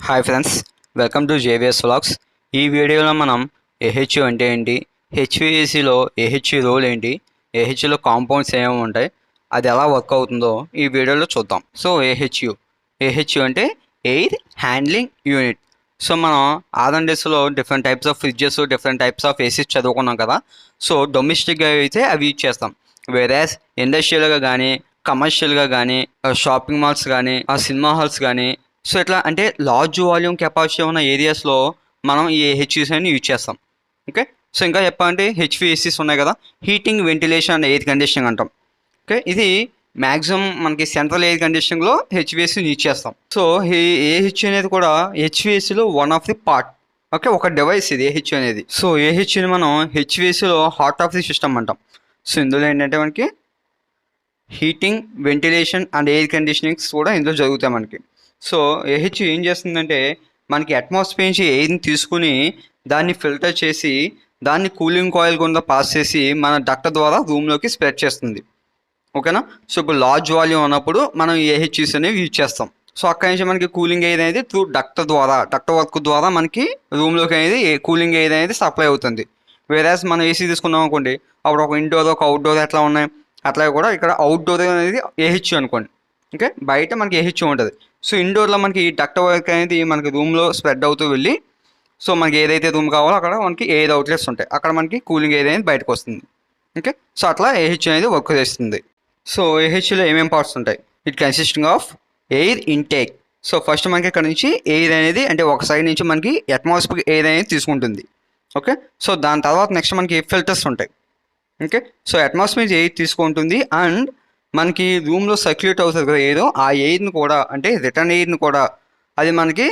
Hi friends, welcome to JVS vlogs. ఈ వీడియోలో మనం AHU అంటే ఏంటి, HVACలో AHU రోల్ ఏంటి, AHUలో కాంపౌండ్స్ ఏమేమి ఉంటాయి, అది ఎలా వర్క్ అవుతుందో ఈ వీడియోలో చూద్దాం. సో AHU అంటే ఎయిర్ హ్యాండ్లింగ్ యూనిట్. సో మనం R&Dలో different types of fridges, different types of ACs చదువుకున్నాం కదా. సో డొమెస్టిక్గా అయితే అవి యూజ్ చేస్తాం. వేరేస్ ఇండస్ట్రియల్గా కానీ, కమర్షియల్గా కానీ, షాపింగ్ మాల్స్ కానీ, సినిమా హాల్స్ కానీ, సో ఇట్లా అంటే లార్జ్ వాల్యూమ్ కెపాసిటీ ఉన్న ఏరియాస్లో మనం ఈ హెచ్విస్ అని యూజ్ చేస్తాం. ఓకే, సో ఇంకా చెప్పాలంటే HVACs ఉన్నాయి కదా, heating, ventilation and air conditioning అంటాం. ఓకే, ఇది మ్యాక్సిమం మనకి సెంట్రల్ ఎయిర్ కండిషనింగ్లో HVAC యూజ్ చేస్తాం. సో ఈ AHU అనేది కూడా HVACలో one of the part. Okay, ఒక డివైస్ ఇది AHU అనేది. సో AHUని మనం HVACలో హార్ట్ ఆఫ్ ది సిస్టమ్ అంటాం. సో ఇందులో ఏంటంటే మనకి heating, ventilation and air conditionings కూడా ఇందులో జరుగుతాయి మనకి. సో AHU ఏం చేస్తుందంటే మనకి అట్మాస్ఫియర్ నుంచి ఎయిర్ని తీసుకుని దాన్ని ఫిల్టర్ చేసి దాన్ని కూలింగ్ కాయిల్ గుండా పాస్ చేసి మన డక్ట్ ద్వారా రూమ్లోకి స్ప్రెడ్ చేస్తుంది. ఓకేనా. సో ఇప్పుడు లార్జ్ వాల్యూమ్ ఉన్నప్పుడు మనం ఈ AHUs అనేవి యూజ్ చేస్తాం. సో అక్కడి నుంచి మనకి కూలింగ్ ఎయిర్ అనేది త్రూ డక్ట్ వర్క్ ద్వారా మనకి రూమ్లోకి అనేది కూలింగ్ ఎయిర్ అనేది సప్లై అవుతుంది. వేరేస్ మనం ఏసీ తీసుకున్నాం అనుకోండి, అప్పుడు ఒక ఇండోర్ ఒక అవుట్డోర్ ఎట్లా ఉన్నాయి, అట్లా కూడా ఇక్కడ అవుట్డోర్ అనేది AHU అనుకోండి. ఓకే, బయట మనకి AHU ఉంటుంది. సో ఇండోర్లో మనకి డక్ట్ వర్క్ అనేది మనకి రూమ్లో స్ప్రెడ్ అవుతూ వెళ్ళి, సో మనకి ఏదైతే రూమ్ కావాలో అక్కడ మనకి ఎయిర్ అవుట్లెట్స్ ఉంటాయి, అక్కడ మనకి కూలింగ్ ఎయిర్ అనేది బయటకు వస్తుంది. ఓకే, సో అట్లా AHU అనేది వర్క్ చేస్తుంది. సో AHUలో ఏమేమి పార్ట్స్ ఉంటాయి, it consisting of air intake. So first మనకి ఇక్కడ నుంచి ఎయిర్ అనేది అంటే ఒక సైడ్ నుంచి మనకి అట్మాస్ఫియర్ ఎయిర్ అనేది తీసుకుంటుంది. ఓకే, సో దాని తర్వాత నెక్స్ట్ మనకి ఫిల్టర్స్ ఉంటాయి. ఓకే, సో అట్మాస్ఫియర్ ఎయిర్ తీసుకుంటుంది అండ్ మనకి రూమ్లో సర్క్యులేట్ అవుతుంది కదా ఎయిర్, ఆ ఎయిర్ని కూడా అంటే రిటర్న్ ఎయిర్ని కూడా అది మనకి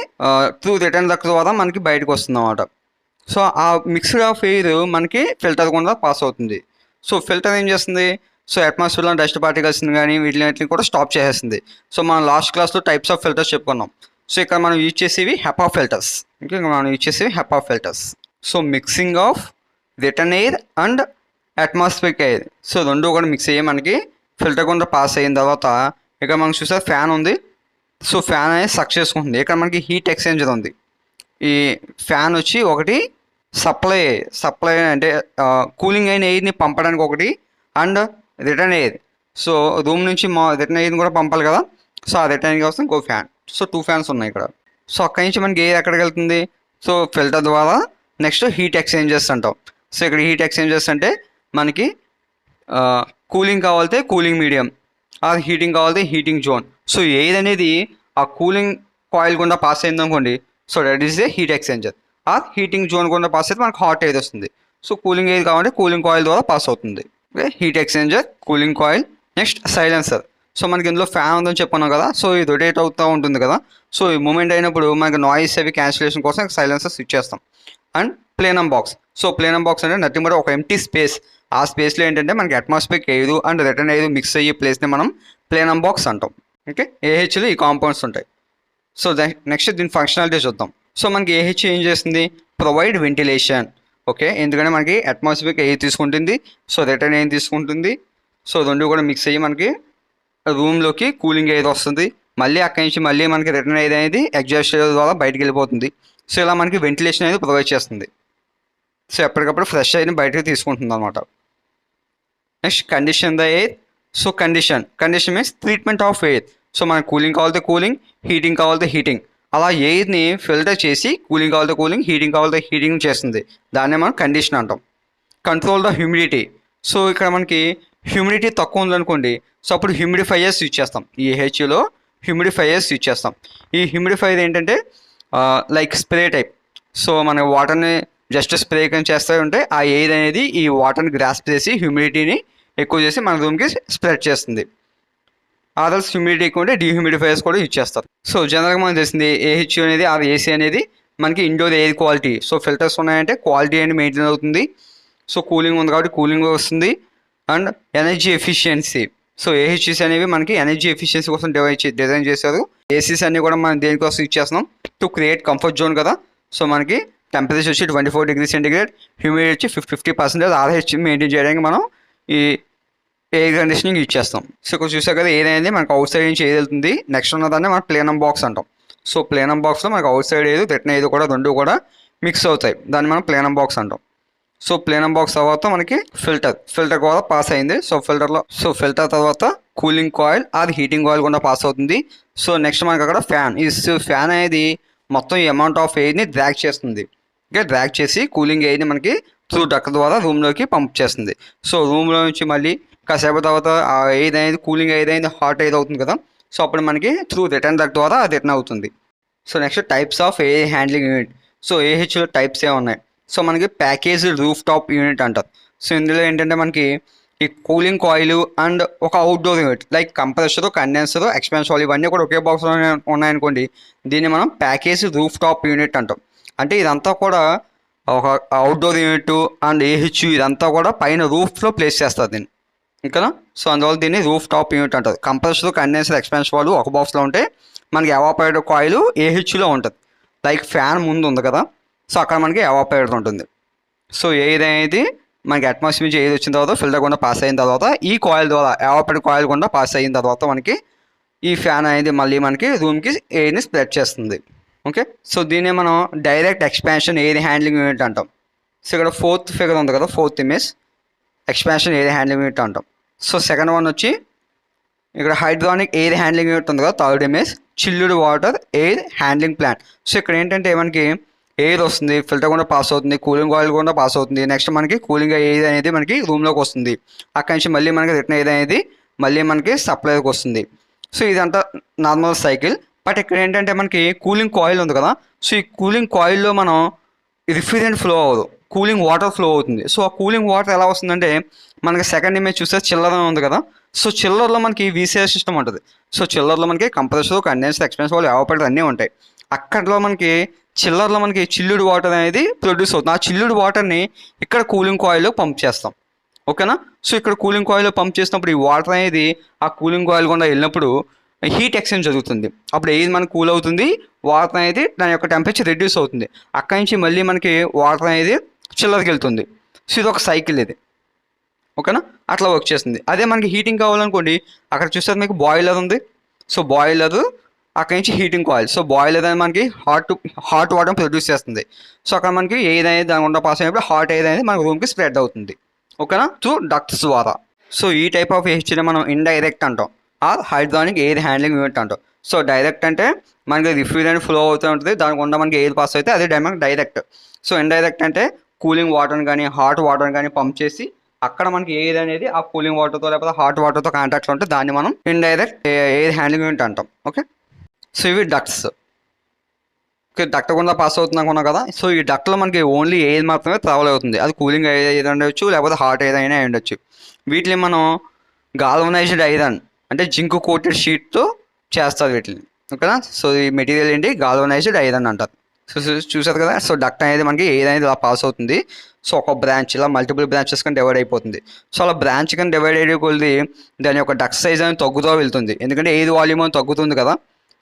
త్రూ రిటర్న్ డక్ట్ ద్వారా మనకి బయటకు వస్తుంది అన్నమాట. సో ఆ మిక్స్డ్ ఆఫ్ ఎయిర్ మనకి ఫిల్టర్ కూడా పాస్ అవుతుంది. సో ఫిల్టర్ ఏం చేస్తుంది, సో అట్మాస్ఫియర్లో డస్ట్ పార్టికల్స్ని కానీ వీటిని కూడా స్టాప్ చేసేస్తుంది. సో మనం లాస్ట్ క్లాస్లో టైప్స్ ఆఫ్ ఫిల్టర్స్ చెప్పుకున్నాం. సో ఇక్కడ మనం యూజ్ చేసేవి HEPA ఫిల్టర్స్. ఓకే, మనం యూజ్ చేసేవి HEPA filters. So mixing of return air and atmosphere air, so రెండు కూడా మిక్స్ అయ్యి మనకి ఫిల్టర్ గుండా పాస్ అయిన తర్వాత ఇక్కడ మనకు చూసారు ఫ్యాన్ ఉంది. సో ఫ్యాన్ అనేది సక్ చేసుకుంటుంది. ఇక్కడ మనకి హీట్ ఎక్స్చేంజర్ ఉంది. ఈ ఫ్యాన్ వచ్చి ఒకటి సప్లై అంటే కూలింగ్ అయిన ఎయిర్ని పంపడానికి ఒకటి, and return air, so room నుంచి రిటర్న్ ఎయిర్ని కూడా పంపాలి కదా. సో ఆ రిటర్న్ ఎయిర్ కోసం ఇంకో ఫ్యాన్. సో 2 ఫ్యాన్స్ ఉన్నాయి ఇక్కడ. సో అక్కడి నుంచి మనకి ఎయిర్ ఎక్కడికి వెళ్తుంది, సో ఫిల్టర్ ద్వారా. నెక్స్ట్ హీట్ ఎక్స్చేంజర్స్ అంటాం. సో ఇక్కడ హీట్ ఎక్స్చేంజర్స్ అంటే మనకి కూలింగ్ కావాలితే కూలింగ్ మీడియం, ఆ హీటింగ్ కావాలితే హీటింగ్ జోన్. సో ఎయిర్ అనేది ఆ కూలింగ్ కాయిల్ గుండా పాస్ అయింది అనుకోండి, so that is a heat exchanger. ఆ హీటింగ్ జోన్ గుండా పాస్ అయితే మనకు హాట్ ఎయిర్ వస్తుంది. సో కూలింగ్ ఎయిర్ కావాలంటే కూలింగ్ కాయిల్ ద్వారా పాస్ అవుతుంది. Okay, heat exchanger, cooling coil. Next silencer. So మనకి ఇందులో ఫ్యాన్ ఉందని చెప్పుకున్నాం కదా, సో ఇది రొటేట్ అవుతూ ఉంటుంది కదా. సో ఈ మూమెంట్ అయినప్పుడు మనకి నాయిస్ అవి క్యాన్సిలేషన్ కోసం సైలెన్సర్ స్విచ్ చేస్తాం. And plenum box. So plenum box అంటే నథింగ్ బట్ ఒక ఎంటీ స్పేస్. ఆ స్పేస్లో ఏంటంటే మనకి atmosphere air and return air mix అయ్యే ప్లేస్ని మనం ప్లేనమ్ బాక్స్ అంటాం. ఓకే, AHUలో ఈ కాంపౌండ్స్ ఉంటాయి. సో నెక్స్ట్ దీని ఫంక్షనాలిటీ చూద్దాం. సో మనకి AHU ఏం చేస్తుంది, ప్రొవైడ్ వెంటిలేషన్. ఓకే, ఎందుకంటే మనకి అట్మాస్ఫియర్ ఎయిర్ తీసుకుంటుంది, సో రిటర్న్ ఎయిర్ తీసుకుంటుంది. సో రెండు కూడా మిక్స్ అయ్యి మనకి రూమ్లోకి కూలింగ్ ఎయిర్ వస్తుంది. మళ్ళీ అక్కడి నుంచి మళ్ళీ మనకి రిటర్న్ ఎయిర్ అనేది ఎగ్జాస్ట్ ద్వారా బయటకు వెళ్ళిపోతుంది. సో ఇలా మనకి వెంటిలేషన్ అనేది ప్రొవైడ్ చేస్తుంది. సో ఎప్పటికప్పుడు ఫ్రెష్ ఎయిర్ని బయటకు తీసుకుంటుంది అనమాట. Next condition the air. So condition means treatment of air. So మనకి కూలింగ్ కావాలితే కూలింగ్, హీటింగ్ కావాలితే హీటింగ్, అలా ఎయిర్ని ఫిల్టర్ చేసి కూలింగ్ కావాలితే కూలింగ్, హీటింగ్ కావాలితే హీటింగ్ చేస్తుంది. దాన్నే మనం కండిషన్ అంటాం. Control the humidity. సో ఇక్కడ మనకి హ్యూమిడిటీ తక్కువ ఉందనుకోండి, సో అప్పుడు హ్యూమిడిఫైయర్స్ యూజ్ చేస్తాం. ఈ AHUలో హ్యూమిడిఫైయర్స్ యూజ్ చేస్తాం. ఈ హ్యూమిడిఫైయర్ ఏంటంటే లైక్ స్ప్రే టైప్. సో మన వాటర్ని జస్ట్ స్ప్రే కానీ చేస్తూ ఉంటే ఆ ఎయిర్ అనేది ఈ వాటర్ని గ్రాస్ప్ చేసి హ్యూమిడిటీని ఎక్కువ చేసి మన రూమ్కి స్ప్రెడ్ చేస్తుంది. అదర్స్ హ్యూమిడిటీ ఎక్కువ ఉంటే డీహ్యూమిడిఫైయర్స్ కూడా యూజ్ చేస్తారు. సో జనరల్గా మనం తెలిసింది AHU అనేది AC అనేది మనకి indoor air quality. So filters ఉన్నాయంటే క్వాలిటీ అనేది మెయింటైన్ అవుతుంది. సో కూలింగ్ ఉంది కాబట్టి కూలింగ్ వస్తుంది. And energy efficiency. So AHUs అనేవి మనకి ఎనర్జీ ఎఫిషియన్సీ కోసం డిజైన్ చేశారు. ACs అన్ని కూడా మనం దేనికోసం యూజ్ చేస్తున్నాం, టు క్రియేట్ కంఫర్ట్ జోన్ కదా. సో మనకి టెంపరేచర్ వచ్చి 24 డిగ్రీ సెంటిగ్రేడ్, హ్యూమిడిటీ వచ్చి 50% RH మెయింటైన్ చేయడానికి మనం ఈ ఎయిర్ కండిషనింగ్ యూజ్ చేస్తాం. సో ఇక్కడ చూసా కదా ఎయిర్ అనేది మనకు అవుట్ సైడ్ నుంచి ఎయిర్ వెళ్తుంది. నెక్స్ట్ ఉన్నదాన్ని మనం ప్లేనమ్ బాక్స్ అంటాం. సో ప్లేనం బాక్స్లో మనకి అవుట్ సైడ్ ఏది రిటర్న్ ఏది కూడా రెండు కూడా మిక్స్ అవుతాయి, దాన్ని మనం ప్లేనం బాక్స్ అంటాం. సో ప్లేనం బాక్స్ తర్వాత మనకి ఫిల్టర్ కూడా పాస్ అయింది. సో ఫిల్టర్ తర్వాత కూలింగ్ కాయిల్ అది హీటింగ్ కాయిల్ కూడా పాస్ అవుతుంది. సో నెక్స్ట్ మనకి అక్కడ ఫ్యాన్ అనేది మొత్తం ఈ అమౌంట్ ఆఫ్ ఎయిర్ని డ్రాగ్ చేస్తుంది. ఓకే, డ్రాగ్ చేసి కూలింగ్ ఎయిర్ని మనకి త్రూ డక్ ద్వారా రూమ్లోకి పంప్ చేస్తుంది. సో రూమ్లో నుంచి మళ్ళీ కాసేపు తర్వాత ఆ ఎయిర్ అనేది కూలింగ్ ఎయిర్ అనేది హాట్ ఎయిర్ అవుతుంది కదా, సో అప్పుడు మనకి త్రూ రిటర్న్ డక్ ద్వారా అది రిటర్న్ అవుతుంది. So next types of air handling unit. So ఏహెచ్లో టైప్స్ ఏ ఉన్నాయి. సో మనకి ప్యాకేజ్ రూఫ్ టాప్ యూనిట్ అంటారు. సో ఇందులో ఏంటంటే మనకి ఈ కూలింగ్ కాయిల్ అండ్ ఒక outdoor unit like compressor, condenser, expansion ఇవన్నీ కూడా ఒకే బాక్స్లో ఉన్నాయనుకోండి, దీన్ని మనం ప్యాకేజ్ రూఫ్ టాప్ యూనిట్ అంటాం. అంటే ఇదంతా కూడా ఒక అవుట్డోర్ యూనిట్ అండ్ ఏహెచ్యు ఇదంతా కూడా పైన రూఫ్లో ప్లేస్ చేస్తారు దీన్ని, ఇంకా. సో అందువల్ల దీన్ని రూఫ్ టాప్ యూనిట్ అంటారు. కంప్రెసర్, కండెన్సర్, ఎక్స్పాన్షన్ వాళ్ళు ఒక బాక్స్లో ఉంటే మనకి ఎవాపరేటర్ కాయిల్ ఏహెచ్లో ఉంటుంది. లైక్ ఫ్యాన్ ముందు ఉంది కదా, సో అక్కడ మనకి ఎవాపరేటర్ ఉంటుంది. సో ఎయిర్ అనేది మనకి అట్మాస్ఫియర్ నుంచి ఎయిర్ వచ్చిన తర్వాత ఫిల్టర్ గుండా పాస్ అయిన తర్వాత ఈ కాయిల్ ద్వారా ఎవాపరేటర్ కాయిల్ గుండా పాస్ అయిన తర్వాత మనకి ఈ ఫ్యాన్ అనేది మళ్ళీ మనకి రూమ్కి ఎయిర్ని స్ప్రెడ్ చేస్తుంది. ఓకే, సో దీన్ని మనం direct expansion air handling unit అంటాం. సో ఇక్కడ ఫోర్త్ ఫిగర్ ఉంది కదా, fourth image expansion air handling unit అంటాం. సో సెకండ్ వన్ వచ్చి ఇక్కడ హైడ్రానిక్ ఎయిర్ హ్యాండ్లింగ్ యూనిట్ ఉంది కదా, third image chilled water air handling plant. So ఇక్కడ ఏంటంటే మనకి ఎయిర్ వస్తుంది, ఫిల్టర్ కూడా పాస్ అవుతుంది, కూలింగ్ ఆయిల్ కూడా పాస్ అవుతుంది. నెక్స్ట్ మనకి కూలింగ్ ఎయిర్ అనేది మనకి రూమ్లోకి వస్తుంది. అక్కడి నుంచి మళ్ళీ మనకి రిటర్న్ ఎయిర్ అనేది మళ్ళీ మనకి సప్లైకి వస్తుంది. సో ఇదంతా నార్మల్ సైకిల్. బట్ ఇక్కడ ఏంటంటే మనకి కూలింగ్ కాయిల్ ఉంది కదా, సో ఈ కూలింగ్ కాయిల్లో మనం రిఫ్రిజరెంట్ ఫ్లో అవ్వదు, కూలింగ్ వాటర్ ఫ్లో అవుతుంది. సో ఆ కూలింగ్ వాటర్ ఎలా వస్తుందంటే మనకి సెకండ్ ఇమేజ్ చూస్తే చిల్లర్ ఉంది కదా, సో చిల్లర్లో మనకి వీసీఆర్ సిస్టమ్ ఉంటుంది. సో చిల్లర్లో మనకి కంప్రెసర్, కండెన్సర్, ఎక్స్పాన్షన్ వాళ్ళు ఎవాపరేటర్ అన్నీ ఉంటాయి. అక్కడలో మనకి చిల్లర్లో మనకి చిల్లుడ్ వాటర్ అనేది ప్రొడ్యూస్ అవుతుంది. ఆ చిల్లుడ్ వాటర్ని ఇక్కడ కూలింగ్ కాయిల్లో పంప్ చేస్తాం. ఓకేనా. సో ఇక్కడ కూలింగ్ కాయిల్లో పంప్ చేసినప్పుడు ఈ వాటర్ అనేది ఆ కూలింగ్ కాయిల్ గుండా వెళ్ళినప్పుడు హీట్ ఎక్స్చేంజ్ జరుగుతుంది. అప్పుడు ఏది మనకు కూల్ అవుతుంది, వాటర్ అనేది దాని యొక్క టెంపరేచర్ రెడ్యూస్ అవుతుంది. అక్కడి నుంచి మళ్ళీ మనకి వాటర్ అనేది చిల్లర్కి వెళ్తుంది. సో ఇది ఒక సైకిల్ ఇది. ఓకేనా, అట్లా వర్క్ చేస్తుంది. అదే మనకి హీటింగ్ కావాలనుకోండి, అక్కడ చూస్తే మీకు బాయిలర్ ఉంది. సో బాయిలర్ అక్కడి నుంచి హీటింగ్ కాయిల్. సో బాయిలర్ అనేది మనకి హాట్ వాటర్ ప్రొడ్యూస్ చేస్తుంది. సో అక్కడ మనకి ఎయిర్ అనేది దాని గుండా పాస్ అయినప్పుడు హాట్ ఎయిర్ అనేది మన రూమ్కి స్ప్రెడ్ అవుతుంది. ఓకేనా, త్రూ డక్ట్స్ ద్వారా. సో ఈ టైప్ ఆఫ్ ఏహెచ్ని మనం ఇండైరెక్ట్ అంటాం, ఆర్ హైడ్రానిక్ ఎయిర్ హ్యాండ్లింగ్ యూనిట్ అంటాం. సో డైరెక్ట్ అంటే మనకి రిఫ్రిజరెంట్ ఫ్లో అవుతూ ఉంటుంది, దాని గుండా మనకి ఎయిర్ పాస్ అయితే అదే మనకి డైరెక్ట్. సో ఇండైరెక్ట్ అంటే కూలింగ్ వాటర్ని కానీ హాట్ వాటర్ని కానీ పంప్ చేసి అక్కడ మనకి ఎయిర్ అనేది ఆ కూలింగ్ వాటర్తో లేకపోతే హాట్ వాటర్తో కాంటాక్ట్లో ఉంటే దాన్ని మనం ఇండైరెక్ట్ ఎయిర్ హ్యాండ్లింగ్ యూనిట్ అంటాం. ఓకే, సో ఇవి డక్ట్స్. ఓకే, డక్ట్ గుండా పాస్ అవుతుంది అనుకున్నాం కదా. సో ఈ డక్ట్లో మనకి ఓన్లీ ఎయిర్ మాత్రమే ట్రావెల్ అవుతుంది. అది కూలింగ్ ఎయిర్ ఉండొచ్చు లేకపోతే హాట్ ఎయిర్ అయినా ఉండొచ్చు. వీటిని మనం గాల్వనైజ్డ్ ఐరన్ అంటే జింక్ కోటెడ్ షీట్తో చేస్తారు వీటిని. ఓకేనా, సో ఈ మెటీరియల్ ఏంటి, గాల్వనైజ్డ్ ఐరన్ అంటారు. సో చూసారు కదా. సో డక్ట్ అనేది మనకి ఎయిర్ అనేది ఇలా పాస్ అవుతుంది. సో ఒక బ్రాంచ్ ఇలా మల్టిపుల్ బ్రాంచెస్ కానీ డివైడ్ అయిపోతుంది. సో అలా బ్రాంచ్ కానీ డివైడ్ అయ్యే కొద్ది దాని యొక్క డక్ట్ సైజ్ అనేది తగ్గుతూ వెళ్తుంది, ఎందుకంటే ఎయిర్ వాల్యూమ్ అని తగ్గుతుంది కదా.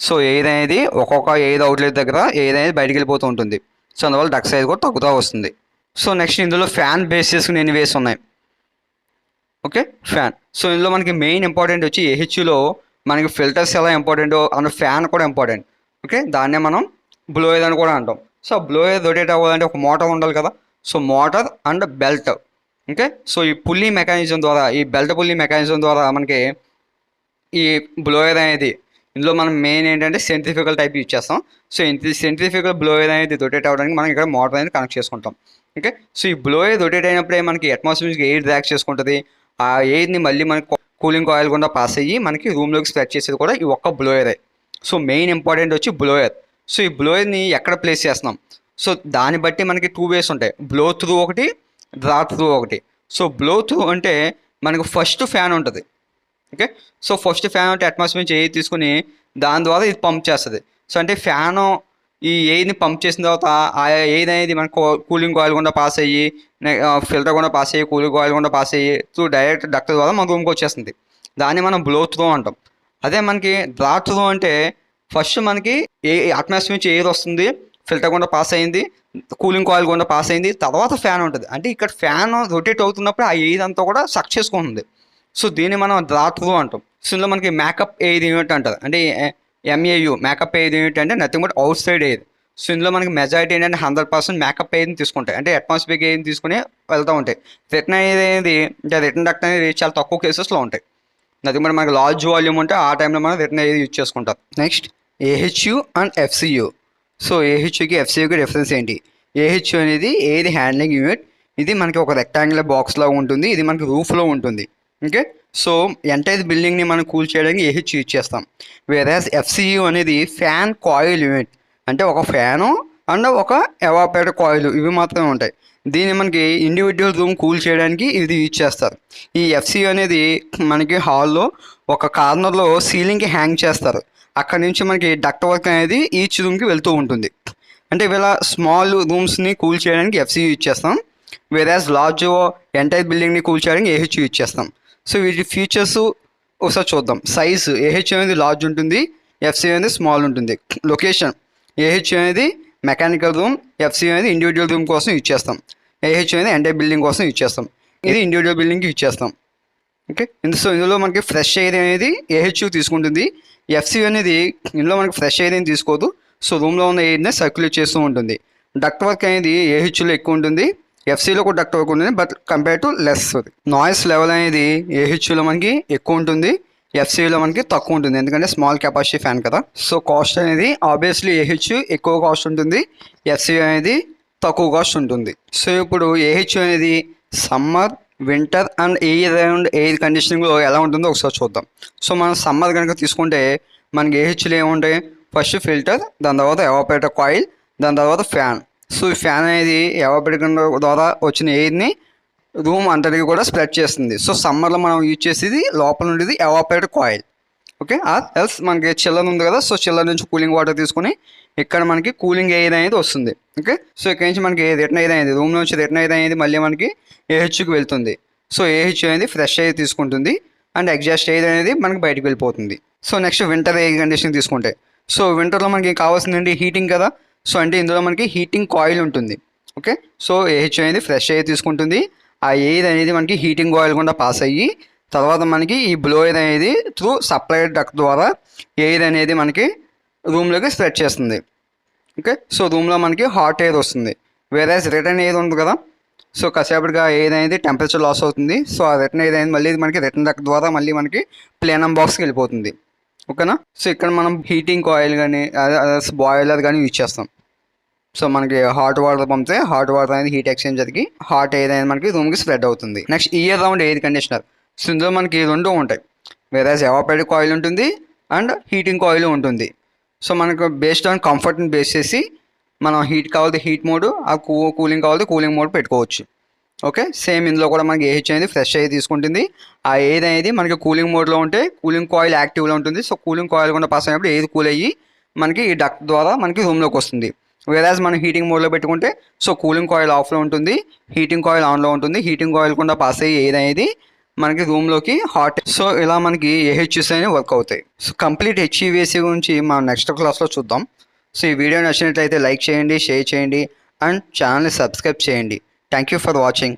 సో ఎయిర్ అనేది ఒక్కొక్క ఎయిర్ అవుట్లెట్ దగ్గర ఎయిర్ అనేది బయటికి వెళ్ళిపోతూ ఉంటుంది. సో అందువల్ల డక్ట్ సైజ్ కూడా తగ్గుతూ వస్తుంది. సో నెక్స్ట్ ఇందులో ఫ్యాన్ బేస్ చేసుకుని ఎన్ని వేస్ ఉన్నాయి. Okay, fan. సో ఇందులో మనకి మెయిన్ ఇంపార్టెంట్ వచ్చి ఏహెచ్లో మనకి ఫిల్టర్స్ ఎలా ఇంపార్టెంటో అండ్ ఫ్యాన్ కూడా ఇంపార్టెంట్. ఓకే, దాన్నే మనం బ్లోయర్ అని కూడా అంటాం. సో బ్లోయర్ రొటేట్ అవ్వాలంటే ఒక మోటార్ ఉండాలి కదా. So motor and belt. Okay, so ఈ పుల్లీ మెకానిజం ద్వారా, ఈ బెల్ట్ పుల్లీ మెకానిజం ద్వారా మనకి ఈ బ్లోయర్ అనేది, ఇందులో మనం మెయిన్ ఏంటంటే సెంట్రిఫ్యూగల్ టైప్ యూజ్ చేస్తాం. సో సెంట్రిఫ్యూగల్ బ్లోయర్ అనేది రొటేట్ అవ్వడానికి మనం ఇక్కడ మోటార్ అనేది కనెక్ట్ చేసుకుంటాం. ఓకే, సో ఈ బ్లోయర్ రొటేట్ అయినప్పుడే మనకి అట్మాస్ఫియర్కి ఎయిర్ డ్రాగ్ చేసుకుంటుంది. ఆ ఎయిర్ని మళ్ళీ మనకి కూలింగ్ కాయిల్ గుండా పాస్ అయ్యి మనకి రూమ్లోకి స్ప్రెడ్ చేసేది కూడా ఈ ఒక్క బ్లోయరే. సో మెయిన్ ఇంపార్టెంట్ వచ్చి బ్లోయర్. సో ఈ బ్లోయర్ని ఎక్కడ ప్లేస్ చేస్తున్నాం, సో దాన్ని బట్టి మనకి 2 వేస్ ఉంటాయి, బ్లో త్రూ ఒకటి, డ్రా త్రూ ఒకటి. సో బ్లో త్రూ అంటే మనకు ఫస్ట్ ఫ్యాన్ ఉంటుంది. ఓకే, సో ఫస్ట్ ఫ్యాన్ అంటే అట్మాస్ఫియర్ నుంచి ఎయిర్ తీసుకుని దాని ద్వారా ఇది పంప్ చేస్తుంది. సో అంటే ఫ్యాను ఈ ఎయిర్ని పంప్ చేసిన తర్వాత ఆ ఎయిర్ అనేది మనకు కూలింగ్ కాయిల్ గుండా పాస్ అయ్యి ఫిల్టర్ గుండా పాస్ అయ్యి కూలింగ్ కాయిల్ గుండా పాస్ అయ్యి త్రూ డైరెక్ట్ డక్ట్ ద్వారా మన రూమ్కి వచ్చేస్తుంది. దాన్ని మనం బ్లో త్రూ అంటాం. అదే మనకి డ్రా త్రూ అంటే ఫస్ట్ మనకి అట్మాస్ఫియర్ నుంచి ఎయిర్ వస్తుంది, ఫిల్టర్ గుండా పాస్ అయింది, కూలింగ్ కాయిల్ గుండా పాస్ అయింది, తర్వాత ఫ్యాన్ ఉంటుంది. అంటే ఇక్కడ ఫ్యాన్ రొటేట్ అవుతున్నప్పుడు ఆ ఎయిర్ అంతా కూడా సక్ చేసుకుంటుంది. సో దీన్ని మనం డ్రా త్రూ అంటాం. సో ఇందులో మనకి మేకప్ ఎయిర్ యూనిట్ అంటారు. అంటే ఎంఏయు మేకప్ ఎయిర్ యూనిట్ అంటే nothing but out side air. So ఇందులో మనకి మెజారిటీ ఏంటంటే 100% మేకప్ ఎయిర్ని తీసుకుంటాయి, అంటే అట్మాస్ఫియర్ ఎయిర్ని తీసుకుని వెళ్తూ ఉంటాయి. రిటర్న్ ఎయిర్ అనేది అంటే రిటర్న్ డక్ట్ అనేది చాలా తక్కువ కేసెస్లో ఉంటాయి. నథింగ్ బట్ మనకి లార్జ్ వాల్యూమ్ ఉంటే ఆ టైంలో మనం రిటర్న్ ఎయిర్ యూజ్ చేసుకుంటాం. Next AHU and FCU. సో ఏహెచ్యుకి ఎఫ్సియుకి డిఫరెన్స్ ఏంటి? ఏహెచ్యు అనేది ఎయిర్ హ్యాండ్లింగ్ యూనిట్. ఇది మనకి ఒక రెక్టాంగులర్ బాక్స్ లాగా ఉంటుంది, ఇది మనకి రూఫ్లో ఉంటుంది. ఓకే, సో ఎంటైర్ బిల్డింగ్ని మనం కూల్ చేయడానికి ఏహెచ్ యూజ్ చేస్తాం. వేరేస్ ఎఫ్సియు అనేది ఫ్యాన్ కాయిల్ యూనిట్, అంటే ఒక ఫ్యాను అండ్ ఒక ఎవాపరేటర్ కాయిల్ ఇవి మాత్రమే ఉంటాయి. దీన్ని మనకి ఇండివిజువల్ రూమ్ కూల్ చేయడానికి ఇది యూజ్ చేస్తారు. ఈ ఎఫ్సియు అనేది మనకి హాల్లో ఒక కార్నర్లో సీలింగ్కి హ్యాంగ్ చేస్తారు. అక్కడ నుంచి మనకి డక్ట్ వర్క్ అనేది ఈచ్ రూమ్కి వెళ్తూ ఉంటుంది. అంటే ఇవాళ స్మాల్ రూమ్స్ని కూల్ చేయడానికి ఎఫ్సియు యూజ్ చేస్తాం. వేరేస్ లార్జ్ ఎంటైర్ బిల్డింగ్ని కూల్ చేయడానికి ఏహెచ్ యూజ్ చేస్తాం. సో వీటి ఫీచర్స్ ఒకసారి చూద్దాం. సైజ్ ఏహెచ్ అనేది లార్జ్ ఉంటుంది, ఎఫ్సియు అనేది స్మాల్ ఉంటుంది. లొకేషన్ ఏహెచ్ అనేది మెకానికల్ రూమ్, ఎఫ్సియు అనేది ఇండివిజువల్ రూమ్ కోసం యూజ్ చేస్తాం. ఏహెచ్ అనేది ఎంటైర్ బిల్డింగ్ కోసం యూజ్ చేస్తాం, ఇది ఇండివిజువల్ బిల్డింగ్కి యూజ్ చేస్తాం. ఓకే, సో ఇందులో మనకి ఫ్రెష్ ఎయిర్ అనేది ఏహెచ్యు తీసుకుంటుంది. ఎఫ్సియు అనేది ఇందులో మనకి ఫ్రెష్ ఎయిర్ ఏం తీసుకోదు, సో రూమ్లో ఉన్న ఎయిర్ని సర్క్యులేట్ చేస్తూ ఉంటుంది. డక్ట్ వర్క్ అనేది ఏహెచ్యులో ఎక్కువ ఉంటుంది, ఎఫ్సీలో కూడా డక్ట్ వర్క్ ఉంటుంది, but compare to less. Noise level అనేది ఏహెచ్యులో మనకి ఎక్కువ ఉంటుంది, ఎఫ్సీలో మనకి తక్కువ ఉంటుంది, ఎందుకంటే స్మాల్ కెపాసిటీ ఫ్యాన్ కదా. సో కాస్ట్ అనేది ఆబ్వియస్లీ ఏహెచ్యు ఎక్కువ కాస్ట్ ఉంటుంది, ఎఫ్సీ అనేది తక్కువ కాస్ట్ ఉంటుంది. సో ఇప్పుడు ఏహెచ్యు అనేది summer, winter and year round air కండిషనింగ్లో ఎలా ఉంటుందో ఒకసారి చూద్దాం. సో మనం సమ్మర్ కనుక తీసుకుంటే మనకి ఏహెచ్యులు ఏముంటాయి? ఫస్ట్ ఫిల్టర్, దాని తర్వాత ఎవాపరేటర్ కాయిల్, దాని తర్వాత ఫ్యాన్. సో ఈ ఫ్యాన్ అనేది ఎవాపరేటర్ ద్వారా వచ్చిన ఎయిర్ని రూమ్ అంతటికి కూడా స్ప్రెడ్ చేస్తుంది. సో సమ్మర్లో మనం యూజ్ చేసేది లోపల ఉండేది evaporator coil. Okay, or else మనకి చిల్లర్ ఉంది కదా, సో చిల్లర్ నుంచి కూలింగ్ వాటర్ తీసుకుని ఇక్కడ మనకి కూలింగ్ ఎయిర్ అనేది వస్తుంది. ఓకే, సో ఇక్కడ నుంచి మనకి రిటర్న్ ఎయిర్ అనేది రూమ్ నుంచి రిటర్న్ ఎయిర్ అనేది మళ్ళీ మనకి ఏహెచ్కి వెళ్తుంది. సో ఏహెచ్ అనేది ఫ్రెష్ ఎయిర్ తీసుకుంటుంది అండ్ ఎగ్జాస్ట్ ఎయిర్ అనేది మనకి బయటకు వెళ్ళిపోతుంది. So next winter air condition తీసుకుంటే, సో వింటర్లో మనకి కావాల్సింది హీటింగ్ కదా, సో అంటే ఇందులో మనకి హీటింగ్ కాయిల్ ఉంటుంది. ఓకే, సో ఏహెచ్ అనేది ఫ్రెష్ ఎయిర్ తీసుకుంటుంది, ఆ ఎయిర్ అనేది మనకి హీటింగ్ కాయిల్ గుండా పాస్ అయ్యి తర్వాత మనకి ఈ బ్లోయర్ అనేది త్రూ సప్లై డక్ట్ ద్వారా ఎయిర్ అనేది మనకి రూమ్లోకి స్ప్రెడ్ చేస్తుంది. ఓకే, సో రూమ్లో మనకి హాట్ ఎయిర్ వస్తుంది. వేరే రిటర్న్ ఎయిర్ ఉంది కదా, సో కాసేపటిగా ఎయిర్ అనేది టెంపరేచర్ లాస్ అవుతుంది. సో ఆ రిటర్న్ ఎయిర్ అనేది మళ్ళీ మనకి రిటర్న్ డక్ట్ ద్వారా మళ్ళీ మనకి ప్లేనమ్ బాక్స్కి వెళ్ళిపోతుంది. ఓకేనా, సో ఇక్కడ మనం హీటింగ్ కాయిల్ కానీ బాయిలర్ కానీ యూజ్ చేస్తాం. సో మనకి హాట్ వాటర్ పంపితే హాట్ వాటర్ అనేది హీట్ ఎక్స్చేంజర్కి హాట్ ఎయిర్ అనేది మనకి రూమ్కి స్ప్రెడ్ అవుతుంది. Next year round air conditioner. So ఇందులో మనకి రెండు ఉంటాయి, వేరే ఎవాపరేటివ్ కాయిల్ ఉంటుంది అండ్ హీటింగ్ కాయిల్ ఉంటుంది. సో మనకు బేస్డ్ ఆన్ కంఫర్ట్ని బేస్ చేసి మనం హీట్ కావాలంటే హీట్ మోడ్, ఆ కూలింగ్ కావాలంటే కూలింగ్ మోడ్ పెట్టుకోవచ్చు. ఓకే, సేమ్ ఇందులో కూడా మనకి ఏహెచ్ అనేది ఫ్రెష్ ఎయిర్ తీసుకుంటుంది. ఆ ఎయిర్ అనేది మనకి కూలింగ్ మోడ్లో ఉంటే కూలింగ్ కాయిల్ యాక్టివ్లో ఉంటుంది. సో కూలింగ్ కాయిల్ కూడా పాస్ అయినప్పుడు ఎయిర్ కూల్ అయ్యి మనకి ఈ డక్ట్ ద్వారా మనకి రూమ్లోకి వస్తుంది. వేరాజ్ మనం హీటింగ్ మోడ్లో పెట్టుకుంటే సో కూలింగ్ కాయిల్ ఆఫ్లో ఉంటుంది, హీటింగ్ కాయిల్ ఆన్లో ఉంటుంది. హీటింగ్ కాయిల్ కూడా పాస్ అయ్యి ఎయిర్ అనేది మనకి రూమ్లోకి హాట్. సో ఇలా మనకి ఏహెచ్యూస్ అనేవి వర్క్ అవుతాయి. సో కంప్లీట్ హెచ్ఈవిఏసీ గురించి మనం నెక్స్ట్ క్లాస్లో చూద్దాం. సో ఈ వీడియో నచ్చినట్లయితే లైక్ చేయండి, షేర్ చేయండి అండ్ ఛానల్ని సబ్స్క్రైబ్ చేయండి. Thank you for watching.